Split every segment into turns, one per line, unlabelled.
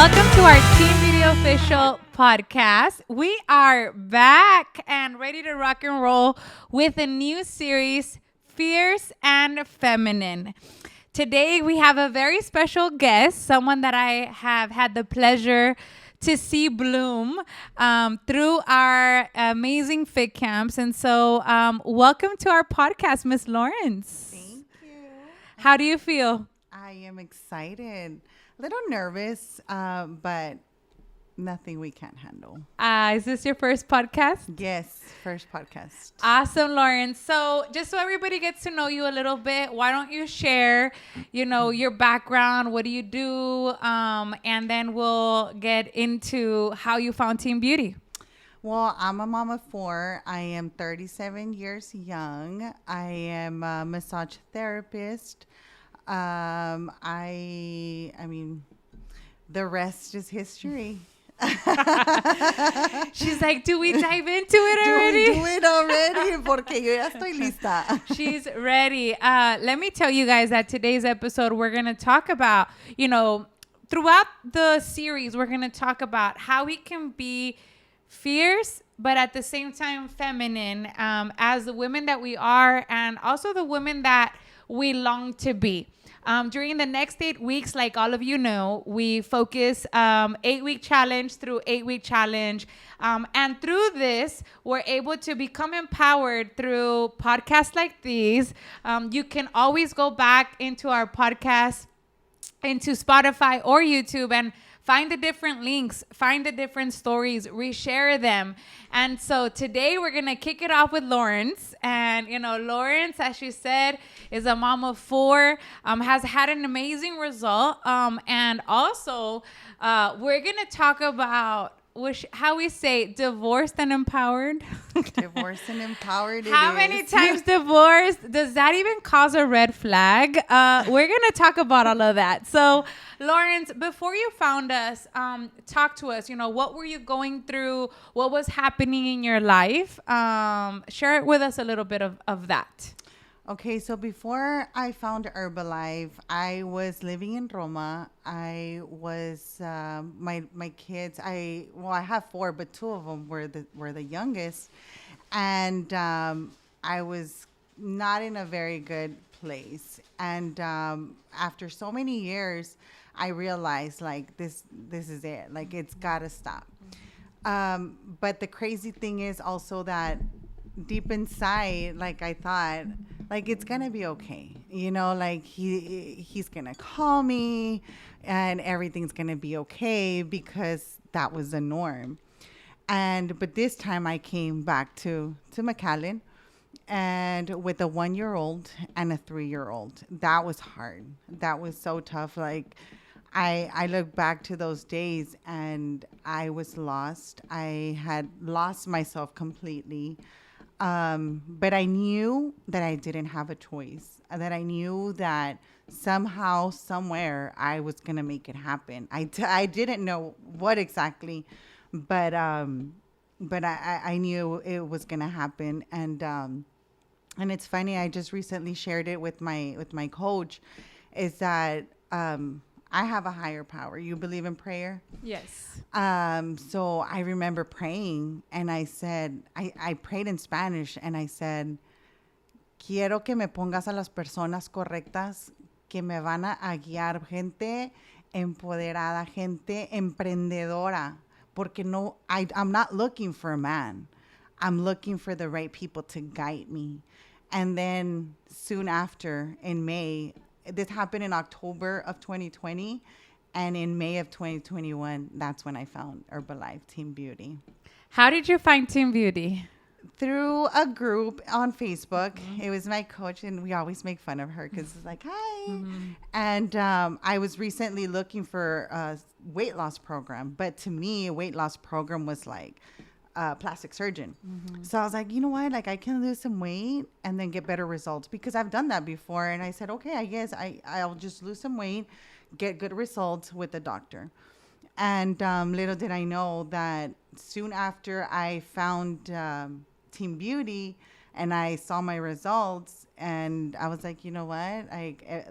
Welcome to our Team Video Official podcast. We are back and ready to rock and roll with a new series, Fierce and Feminine. Today, we have a very special guest, someone that I have had the pleasure to see bloom through our amazing fit camps. And so, welcome to our podcast, Miss Lawrence.
Thank you.
How do you feel?
I am excited. A little nervous, but nothing we can't handle.
Is this your first podcast?
Yes, first podcast.
Awesome, Lawrence. So just so everybody gets to know you a little bit, why don't you share, your background? What do you do? And then we'll get into how you found Team Beauty.
Well, I'm a mom of four. I am 37 years young. I am a massage therapist. I mean, the rest is history.
She's like, do we dive into it already?
Do it already, porque yo ya estoy lista.
She's ready. Let me tell you guys that today's episode, we're going to talk about, throughout the series, we're going to talk about how we can be fierce, but at the same time feminine, as the women that we are, and also the women that we long to be. During the next 8 weeks, like all of you know, we focus 8-week challenge through 8-week challenge. And through this, we're able to become empowered through podcasts like these. You can always go back into our podcast, into Spotify or YouTube, and find the different links, find the different stories, reshare them. And so today we're going to kick it off with Lawrence. And, Lawrence, as she said, is a mom of four, has had an amazing result. And also, we're going to talk about how we say divorced and empowered.
Divorced and empowered.
How many times divorced? Does that even cause a red flag? We're going to talk about all of that. So, Lawrence, before you found us, talk to us. What were you going through? What was happening in your life? Share it with us a little bit of that.
Okay, so before I found Herbalife, I was living in Roma. I was my kids. I have four, but two of them were the youngest, and I was not in a very good place. And after so many years, I realized like this is it. Like it's gotta stop. But the crazy thing is also that deep inside, like I thought, like it's gonna be okay, like he's gonna call me and everything's gonna be okay, because that was the norm. But this time I came back to McAllen, and with a 1-year-old and a 3-year-old. That was hard. That was so tough. Like I look back to those days and I was lost. I had lost myself completely. But I knew that I didn't have a choice, that I knew that somehow, somewhere, I was going to make it happen. I didn't know what exactly, but I knew it was going to happen. And it's funny, I just recently shared it with my coach, is that, I have a higher power. You believe in prayer?
Yes.
So I remember praying, and I said, I prayed in Spanish, and I said, quiero que me pongas a las personas correctas que me van a guiar, gente empoderada, gente emprendedora, porque I'm not looking for a man. I'm looking for the right people to guide me. And then soon after, in May, this happened in October of 2020, and in May of 2021, that's when I found Herbalife Team Beauty.
How did you find Team Beauty?
Through a group on Facebook. Mm-hmm. It was my coach, and we always make fun of her because it's like, hi. Mm-hmm. And I was recently looking for a weight loss program, but to me, a weight loss program was like plastic surgeon. Mm-hmm. So I was like, you know what? Like I can lose some weight and then get better results, because I've done that before. And I said, okay, I guess I'll just lose some weight, get good results with the doctor. And little did I know that soon after I found Team Beauty and I saw my results, and I was like, you know what?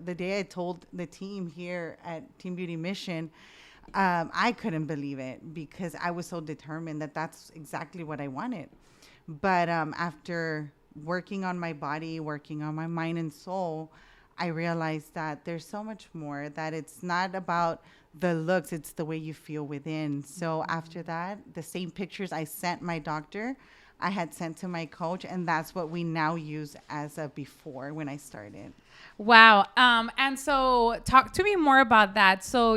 The day I told the team here at Team Beauty Mission, I couldn't believe it because I was so determined that that's exactly what I wanted. But after working on my body, working on my mind and soul, I realized that there's so much more, that it's not about the looks, it's the way you feel within. So after that, the same pictures I sent my doctor, I had sent to my coach, and that's what we now use as a before when I started.
Wow. And so talk to me more about that. So,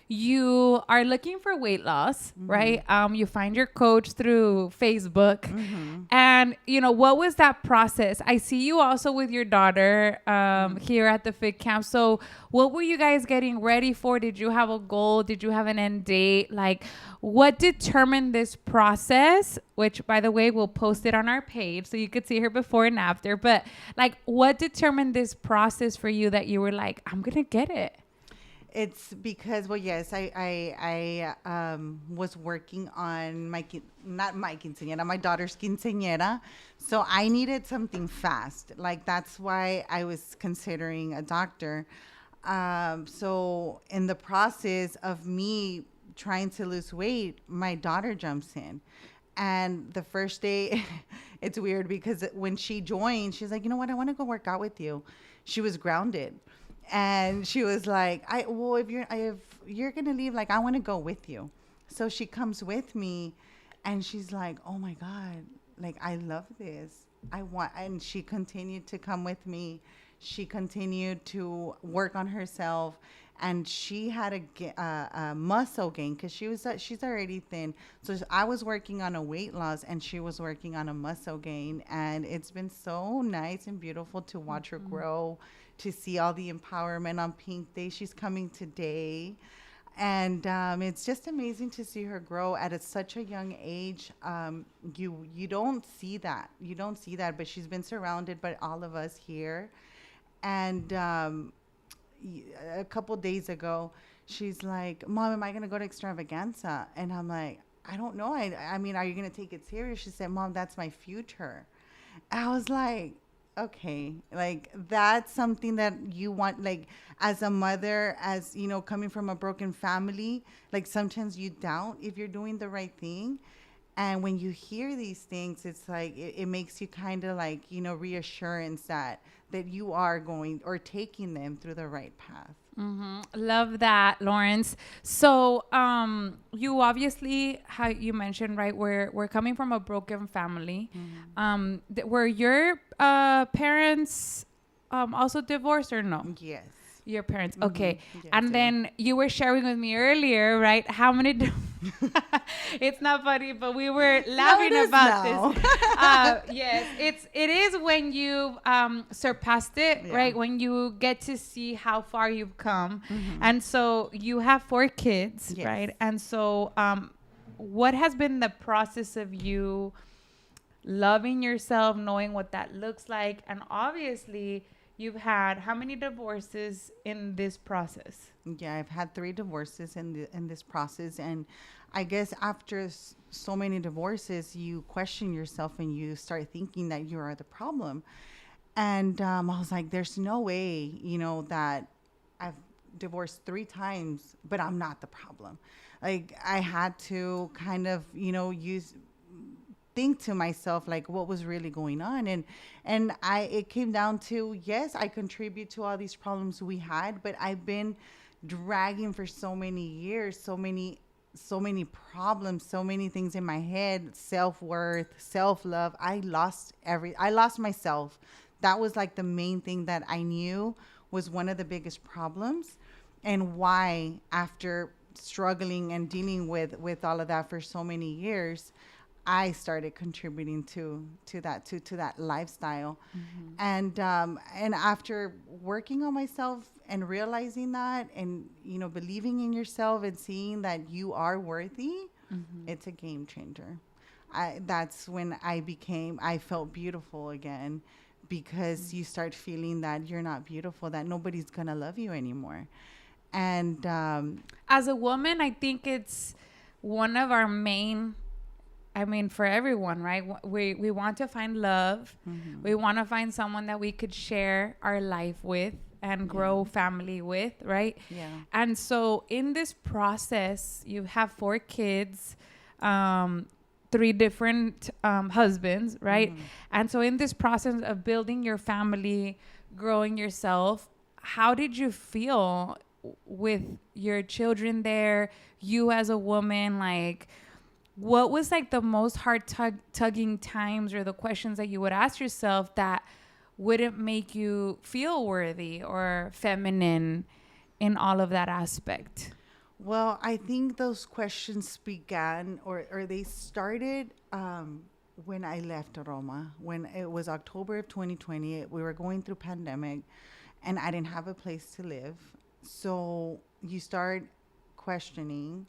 you are looking for weight loss, right? You find your coach through Facebook. And, what was that process? I see you also with your daughter here at the Fit Camp. So what were you guys getting ready for? Did you have a goal? Did you have an end date? Like, what determined this process? Which, by the way, we'll post it on our page so you could see her before and after. But, like, what determined this process for you that you were like, I'm going to get it?
It's because, well, yes, I was working on not my quinceañera, my daughter's quinceañera. So I needed something fast. Like, that's why I was considering a doctor. So in the process of me trying to lose weight, my daughter jumps in. And the first day, it's weird because when she joined, she's like, you know what? I want to go work out with you. She was grounded. And she was like, if you're going to leave, like, I want to go with you. So she comes with me and she's like, oh my God, like, I love this. And she continued to come with me. She continued to work on herself, and she had a muscle gain because she's already thin. So I was working on a weight loss and she was working on a muscle gain, and it's been so nice and beautiful to watch her grow, to see all the empowerment on Pink Day. She's coming today. And it's just amazing to see her grow at such a young age. You don't see that. You don't see that, but she's been surrounded by all of us here. And a couple days ago, she's like, Mom, am I going to go to Extravaganza? And I'm like, I don't know. I mean, are you going to take it serious? She said, Mom, that's my future. I was like, okay, like, that's something that you want, like, as a mother, as coming from a broken family, like, sometimes you doubt if you're doing the right thing. And when you hear these things, it's like it makes you kind of like, reassurance that you are going or taking them through the right path.
Love that, Lawrence. So, you obviously, how you mentioned, right? We're coming from a broken family. Were your parents also divorced or no?
Yes.
Your parents, okay.
Yes,
And then you were sharing with me earlier, right? How many? It's not funny, but we were laughing about this. Yes, it is when you surpassed it, right? When you get to see how far you've come, and so you have 4 kids,
Yes.
right? And so, what has been the process of you loving yourself, knowing what that looks like, and obviously, you've had how many divorces in this process?
Yeah, I've had 3 divorces in this process, and I guess after so many divorces, you question yourself and you start thinking that you are the problem. And I was like, there's no way, that I've divorced 3 times, but I'm not the problem. Like, I had to kind of, think to myself, like, what was really going on. And it came down to, yes, I contribute to all these problems we had, but I've been dragging for so many years, so many problems, so many things in my head, self-worth, self-love. I lost myself. That was like the main thing that I knew was one of the biggest problems, and why, after struggling and dealing with all of that for so many years, I started contributing to that lifestyle. And after working on myself and realizing that, and believing in yourself and seeing that you are worthy, it's a game changer. That's when I felt beautiful again, because you start feeling that you're not beautiful, that nobody's gonna love you anymore. And
as a woman, I think it's one of our main, I mean, for everyone, right? We want to find love. We want to find someone that we could share our life with. and grow family with, right?
Yeah.
And so in this process, you have 4 kids, um, 3 different husbands, right? And so in this process of building your family, growing yourself, how did you feel with your children there, you as a woman? Like, what was like the most hard tugging times, or the questions that you would ask yourself that wouldn't make you feel worthy or feminine in all of that aspect?
Well, I think those questions began or they started when I left Roma, when it was October of 2020. We were going through pandemic and I didn't have a place to live. So you start questioning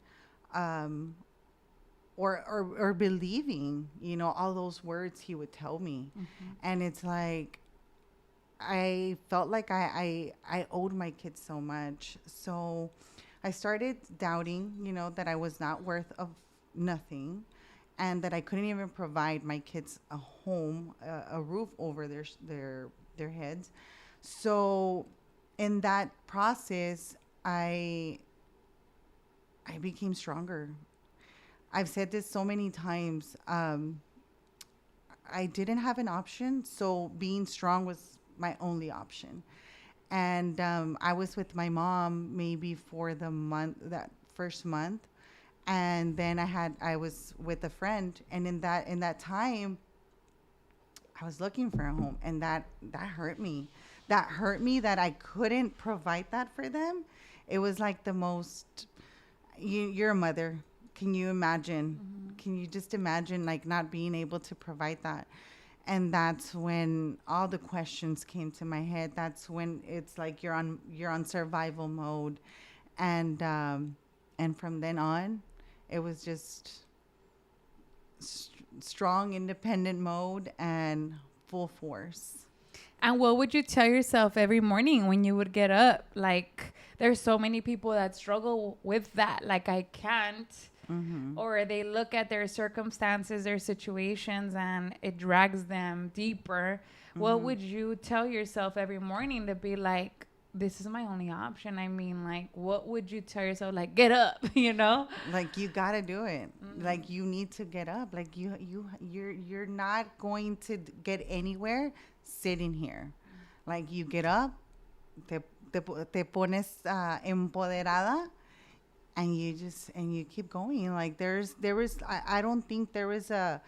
um, or believing, all those words he would tell me. And it's like, I felt like I owed my kids so much. So I started doubting, that I was not worth of nothing and that I couldn't even provide my kids a home, a roof over their heads. So in that process, I I became stronger. I've said this so many times. I didn't have an option, so being strong was my only option. And I was with my mom maybe for the month, that first month, and then I was with a friend, and in that time, I was looking for a home, and that hurt me. That hurt me that I couldn't provide that for them. It was like the most. You're a mother. Can you imagine? Can you just imagine like not being able to provide that? And that's when all the questions came to my head. That's when it's like you're on survival mode, and from then on, it was just strong independent mode and full force.
And what would you tell yourself every morning when you would get up? Like, there's so many people that struggle with that. Like, I can't. Or they look at their circumstances, their situations, and it drags them deeper. What would you tell yourself every morning to be like, this is my only option? I mean, like, what would you tell yourself? Like, get up, you know?
Like you gotta do it. Like you need to get up. Like you're not going to get anywhere sitting here. Like you get up, te pones empoderada, and you keep going. Like I don't think there was a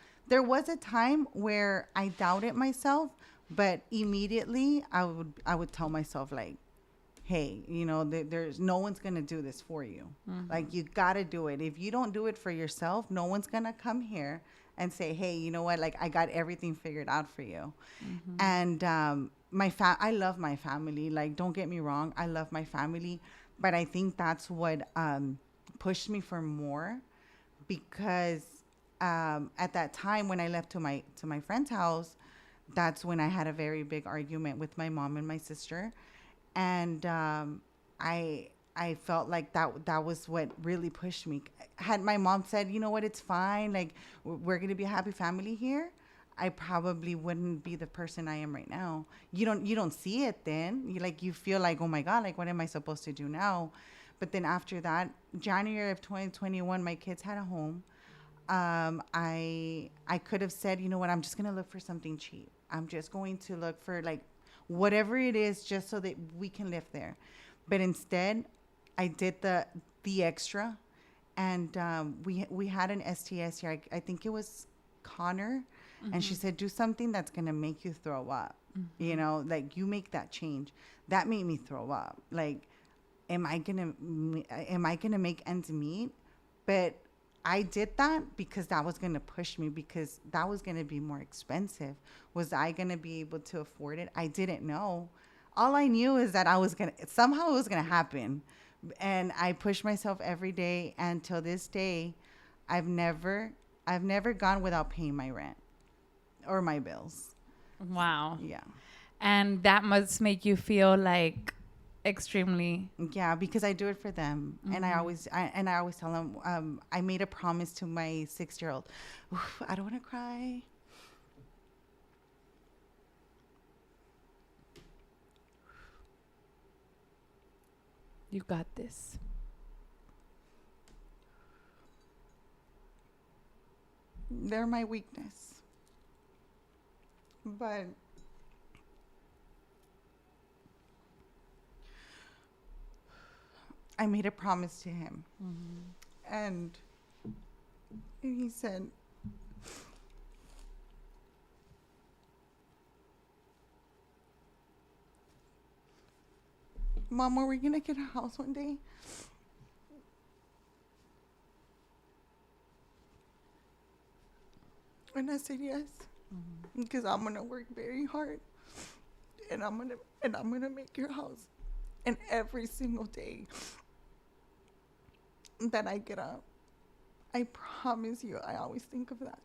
time where I doubted myself, but immediately I would tell myself like, hey, there's no one's gonna do this for you. Like you gotta do it. If you don't do it for yourself, no one's gonna come here and say, hey, you know what, like I got everything figured out for you. And I love my family. Like, don't get me wrong, I love my family, but I think that's what pushed me for more, because at that time when I left to my friend's house, that's when I had a very big argument with my mom and my sister, and I felt like that was what really pushed me. Had my mom said, you know what, it's fine, like we're gonna be a happy family here, I probably wouldn't be the person I am right now. You don't see it then. You feel like, oh my God, like what am I supposed to do now? But then after that, January of 2021, my kids had a home. I could have said, you know what, I'm just gonna look for something cheap. I'm just going to look for like whatever it is, just so that we can live there. But instead, I did the extra, and we had an STS here. I think it was Connor, and she said, do something that's gonna make you throw up. Like you make that change. That made me throw up. Like, am I gonna make ends meet? But I did that because that was going to push me, because that was going to be more expensive. Was I going to be able to afford it? I didn't know. All I knew is that somehow it was going to happen. And I pushed myself every day. And till this day, I've never gone without paying my rent or my bills.
Wow.
Yeah.
And that must make you feel like extremely.
Yeah, because I do it for them. And I always tell them, I made a promise to my 6-year-old. I don't want to cry.
You got this.
They're my weakness. But I made a promise to him. And he said, Mom, are we going to get a house one day? And I said yes, because I'm gonna work very hard, and I'm gonna make your house. And every single day that I get up, I promise you, I always think of that.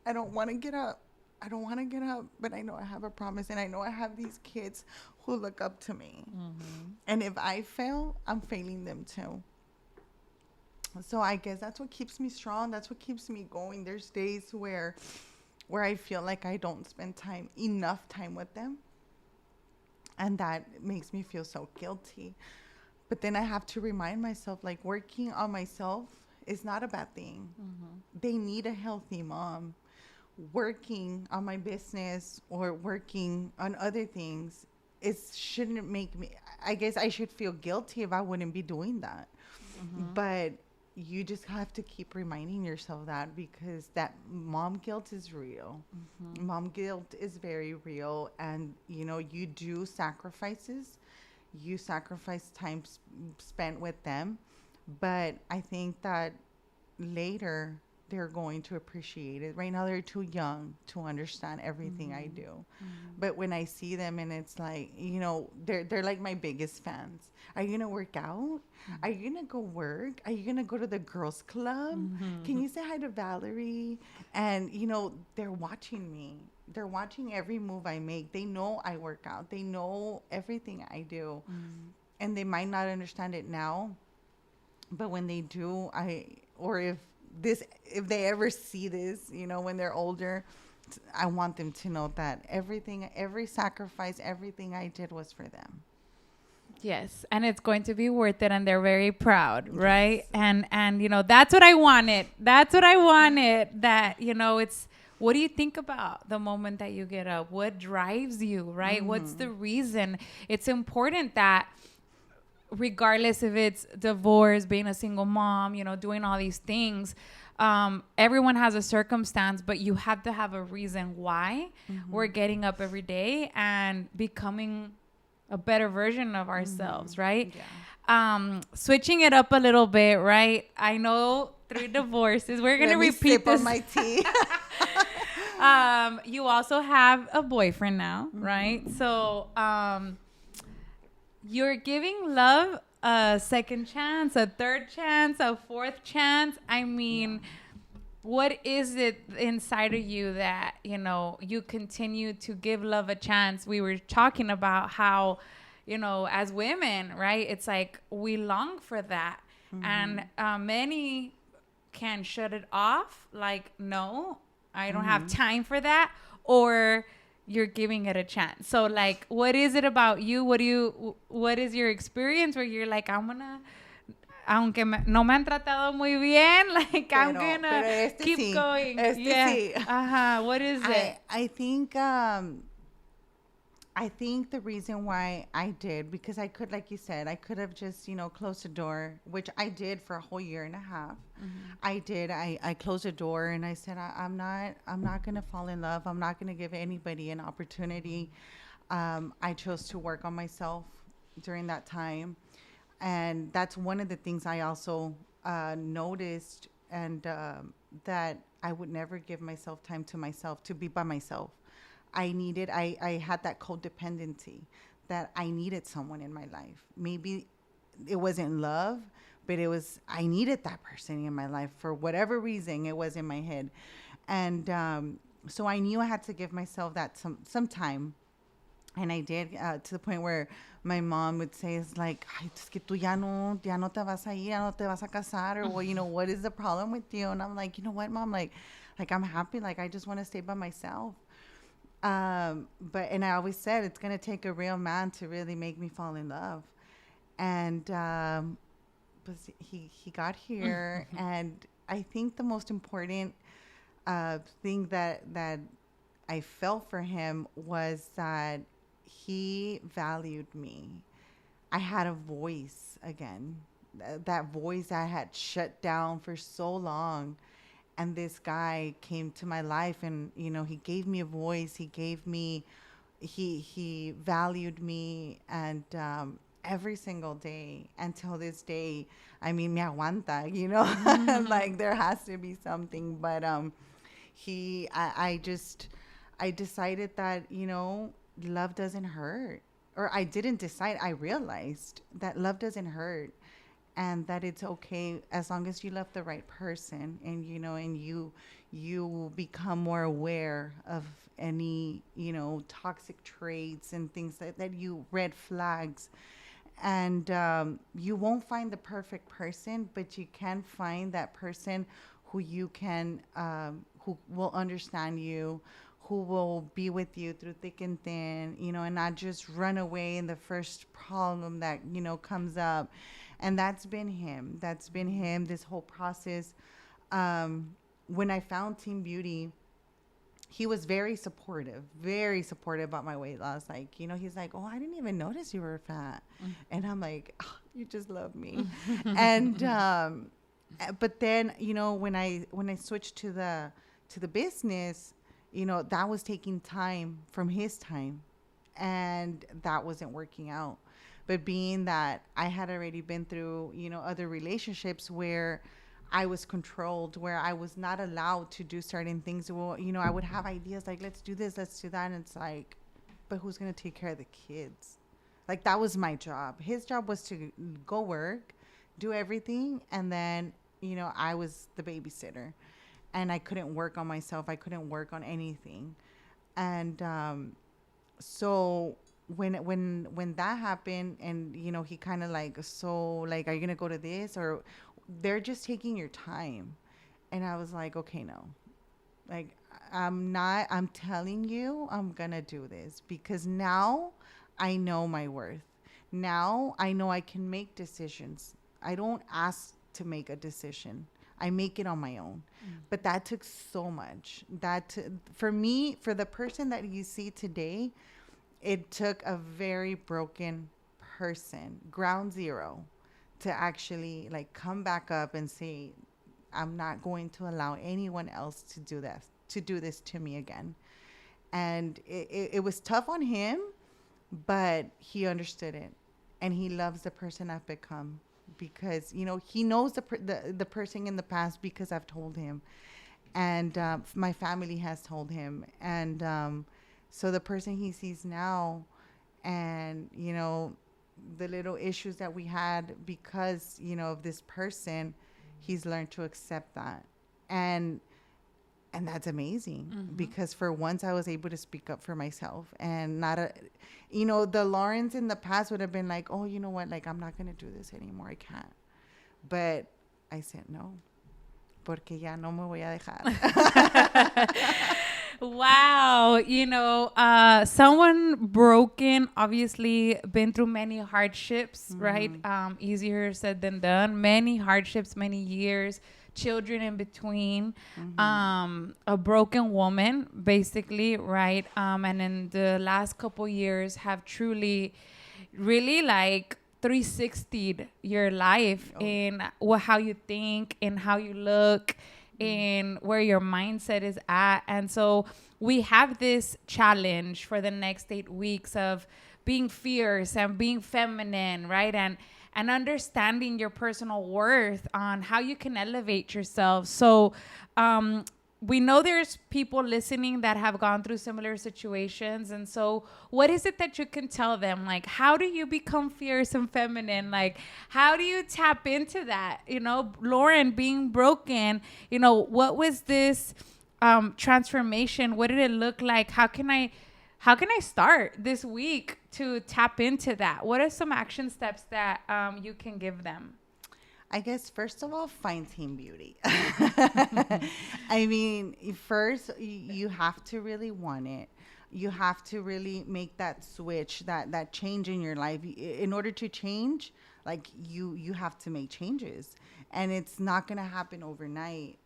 I don't want to get up. I don't want to get up, but I know I have a promise, and I know I have these kids who look up to me. And if I fail, I'm failing them too. So I guess that's what keeps me strong. That's what keeps me going. There's days where I feel like I don't spend enough time with them. And that makes me feel so guilty. But then I have to remind myself, like, working on myself is not a bad thing. They need a healthy mom. Working on my business or working on other things, it shouldn't make me, I guess I should feel guilty if I wouldn't be doing that. But you just have to keep reminding yourself that, because that mom guilt is real. Mom guilt is very real. And, you know, you do sacrifices. You sacrifice time spent with them. But I think that later they're going to appreciate it. Right now they're too young to understand everything I do. But when I see them, and it's like, you know, they're like my biggest fans. Are you gonna work out? Are you gonna go work? Are you gonna go to the girls club? Can you say hi to Valerie? And, you know, they're watching me. They're watching every move I make. They know I work out. They know everything I do. And they might not understand it now, but when they do, if they ever see this, you know, when they're older, I want them to know that every sacrifice, everything I did was for them.
Yes, and it's going to be worth it, and they're very proud, right? Yes. And you know, that's what I wanted. That's what I wanted. That, you know, it's, what do you think about the moment that you get up? What drives you, right? What's the reason? It's important that, regardless if it's divorce, being a single mom, you know, doing all these things, everyone has a circumstance, but you have to have a reason why we're getting up every day and becoming a better version of ourselves, right? Yeah. Switching it up a little bit, right? I know 3 divorces. We're going to repeat this.
On my tea.
You also have a boyfriend now, right? So, you're giving love a second chance, a third chance, a fourth chance. I mean, what is it inside of you that, you know, you continue to give love a chance? We were talking about how, you know, as women, right, it's like we long for that. And many can shut it off, like, no, I don't have time for that. Or you're giving it a chance. So, like, what is it about you? What is your experience where you're like, I'm gonna, aunque no me han tratado muy bien, like, I'm gonna keep going. Yeah. What is it?
I think the reason why I did, because I could, like you said, I could have just, you know, closed the door, which I did for a whole year and a half. I did. I closed the door and I said, I'm not going to fall in love. I'm not going to give anybody an opportunity. I chose to work on myself during that time. And that's one of the things I also noticed, and that I would never give myself time to myself, to be by myself. I had that codependency, that I needed someone in my life. Maybe it wasn't love, but I needed that person in my life for whatever reason. It was in my head. And so I knew I had to give myself that some time. And I did, to the point where my mom would say, it's like, ay, es que tú ya no te vas a ir, ya no te vas a casar, or, well, you know, what is the problem with you? And I'm like, you know what, Mom, like I'm happy. Like, I just want to stay by myself. And I always said, it's going to take a real man to really make me fall in love. And but he got here, and I think the most important thing that I felt for him was that he valued me. I had a voice again. That voice I had shut down for so long. And this guy came to my life, and he gave me a voice. He valued me, and every single day until this day, I mean, me aguanta, like there has to be something. But I decided that, love doesn't hurt. Or I didn't decide, I realized that love doesn't hurt, and that it's okay as long as you love the right person, and you become more aware of any toxic traits and things that you red flags. And you won't find the perfect person, but you can find that person who you can who will understand you, who will be with you through thick and thin, and not just run away in the first problem that comes up. And that's been him. That's been him this whole process. When I found Team Beauty, he was very supportive about my weight loss. Like, he's like, "Oh, I didn't even notice you were fat," and I'm like, oh, "You just love me." And but then, when I switched to the business, that was taking time from his time, and that wasn't working out. But being that I had already been through, other relationships where I was controlled, where I was not allowed to do certain things. Well, I would have ideas like, let's do this, let's do that. And it's like, but who's going to take care of the kids? Like, that was my job. His job was to go work, do everything. And then, I was the babysitter, and I couldn't work on myself. I couldn't work on anything. And so when that happened, and he kind of like, so like, are you gonna go to this, or they're just taking your time? And I was like, okay, no, like, I'm telling you, I'm gonna do this because now I know my worth. Now I know I can make decisions. I don't ask to make a decision, I make it on my own. But that took so much. For me, for the person that you see today, it took a very broken person, ground zero, to actually like come back up and say, I'm not going to allow anyone else to do this to me again. And it was tough on him, but he understood it, and he loves the person I've become because he knows the person in the past because I've told him, and my family has told him, and so the person he sees now, and the little issues that we had because of this person, he's learned to accept that, and that's amazing. Because for once I was able to speak up for myself, and not the Lawrence in the past would have been like, oh, you know what, like, I'm not gonna do this anymore, I can't. But I said no, porque ya no me voy a dejar.
Wow. Someone broken, obviously been through many hardships, right? Easier said than done. Many hardships, many years, children in between, a broken woman, basically, right? And in the last couple years have truly, really like 360'd your life in how you think, in how you look, in where your mindset is at. And so we have this challenge for the next 8 weeks of being fierce and being feminine, right? And understanding your personal worth on how you can elevate yourself. So we know there's people listening that have gone through similar situations. And so what is it that you can tell them? Like, how do you become fierce and feminine? Like, how do you tap into that? Lauren being broken, what was this transformation? What did it look like? How can I start this week to tap into that? What are some action steps that you can give them?
I guess, first of all, find Team Beauty. I mean, first, you have to really want it. You have to really make that switch, that change in your life. In order to change, Like you have to make changes, and it's not going to happen overnight.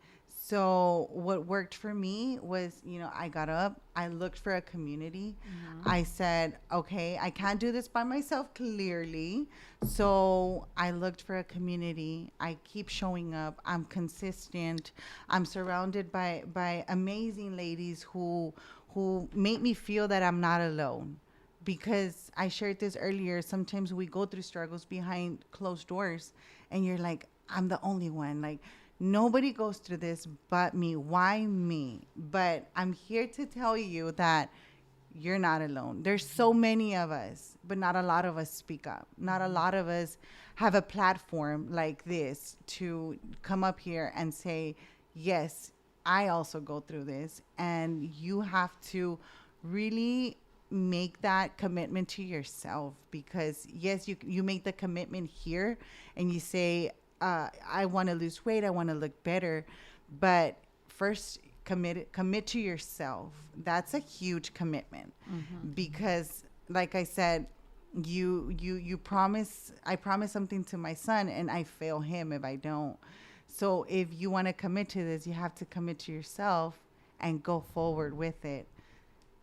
So what worked for me was, I got up, I looked for a community. I said, okay, I can't do this by myself, clearly. So I looked for a community. I keep showing up. I'm consistent. I'm surrounded by amazing ladies who make me feel that I'm not alone. Because I shared this earlier, sometimes we go through struggles behind closed doors, and you're like, I'm the only one. Like, nobody goes through this but me. Why me? But I'm here to tell you that you're not alone. There's so many of us, but not a lot of us speak up. Not a lot of us have a platform like this to come up here and say, yes, I also go through this. And you have to really make that commitment to yourself, because yes, you make the commitment here and you say, I want to lose weight, I want to look better, but first commit to yourself. That's a huge commitment, because like I said, you promise, I promise something to my son and I fail him if I don't. So if you want to commit to this, you have to commit to yourself and go forward with it,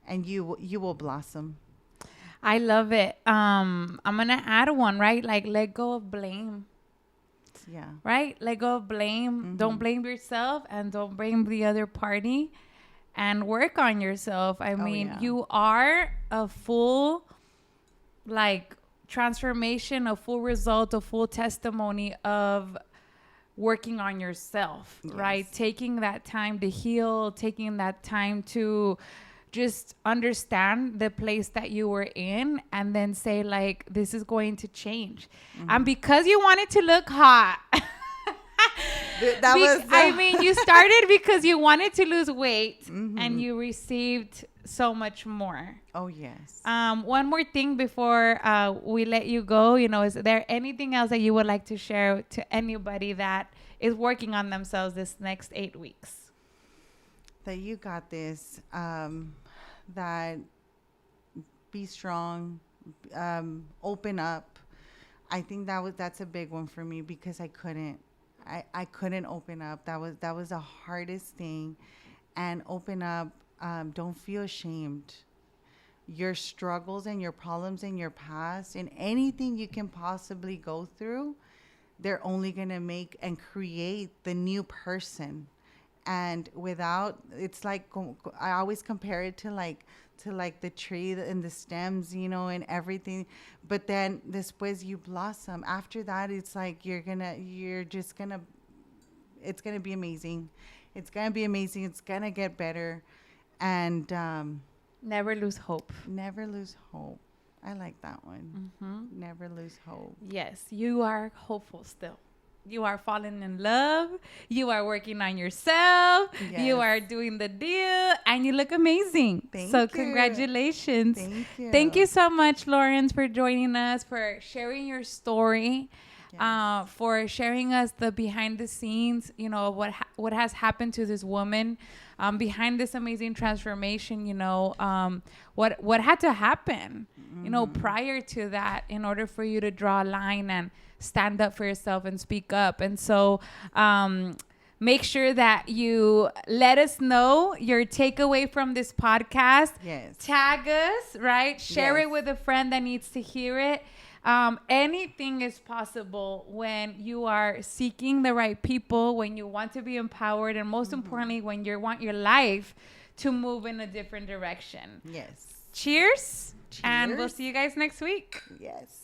and you will blossom.
I love it. I'm gonna add one, right? Like, let go of blame.
Yeah.
Right? Let go of blame. Don't blame yourself and don't blame the other party, and work on yourself. I mean,
yeah.
you are a full, like, transformation, a full result, a full testimony of working on yourself, right? Taking that time to heal, taking that time to just understand the place that you were in, and then say, like, this is going to change. And because you wanted to look hot, I mean, you started because you wanted to lose weight, and you received so much more.
Oh, yes.
One more thing before we let you go, is there anything else that you would like to share to anybody that is working on themselves this next 8 weeks?
That you got this, that be strong, open up. I think that's a big one for me, because I couldn't open up. That was the hardest thing. And open up. Don't feel ashamed. Your struggles and your problems in your past and anything you can possibly go through, they're only going to make and create the new person. And without, it's like, I always compare it to like the tree and the stems, and everything. But then después you blossom. After that, it's like it's gonna be amazing. It's gonna be amazing. It's gonna get better. And
never lose hope.
Never lose hope. I like that one. Never lose hope.
Yes, you are hopeful still. You are falling in love. You are working on yourself. Yes. You are doing the deal, and you look amazing.
Thank you.
Congratulations.
Thank you.
Thank you so much, Lawrence, for joining us, for sharing your story, for sharing us the behind the scenes, what has happened to this woman, behind this amazing transformation, what had to happen, prior to that, in order for you to draw a line and stand up for yourself and speak up. And so make sure that you let us know your takeaway from this podcast.
Yes.
Tag us, right? Share it with a friend that needs to hear it. Anything is possible when you are seeking the right people, when you want to be empowered, and most importantly, when you want your life to move in a different direction.
Yes.
Cheers. And we'll see you guys next week.
Yes.